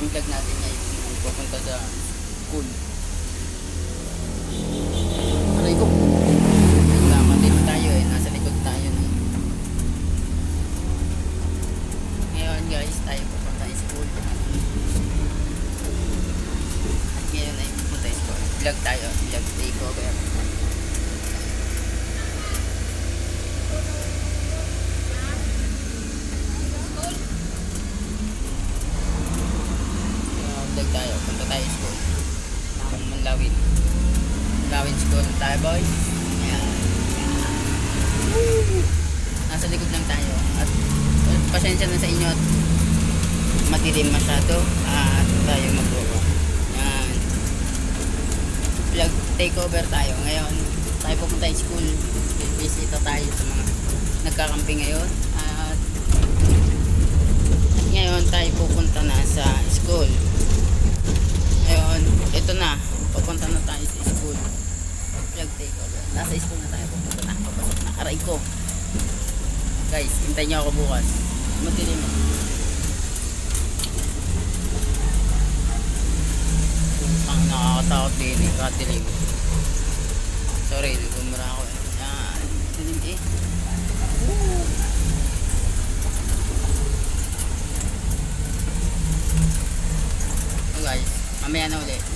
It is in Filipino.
ang vlog natin ngayon ay pupunta sa school. Aray ko, naman din tayo nasa likod tayo na. Ngayon guys, tayo pupunta sa school. At ngayon ay pupunta sa school. Vlog tayo, vlog takeover. Vlog tayo, punta tayo sa school ng Manlawin School tayo boys. Ayan. Nasa likod lang tayo at pasensya na sa inyo at madilim masyado at tayo magbuwa. Ayan. Vlog takeover tayo ngayon. Tayo pupunta sa school, bisita tayo sa mga nagkakamping ngayon at ngayon tayo pupunta na sa school. Ayun, ito na. Pupunta na tayo sa school. Vlog takeover. Nasa school na tayo. Pupunta na. Papasok na. Aray ko. Guys, hintayin nyo ako bukas. Madilim mo. Ang nakakatakot din eh. Katilim. Sorry, nagumura ako eh. Yan. Dilim eh. Woo! So guys, mamaya na ulit.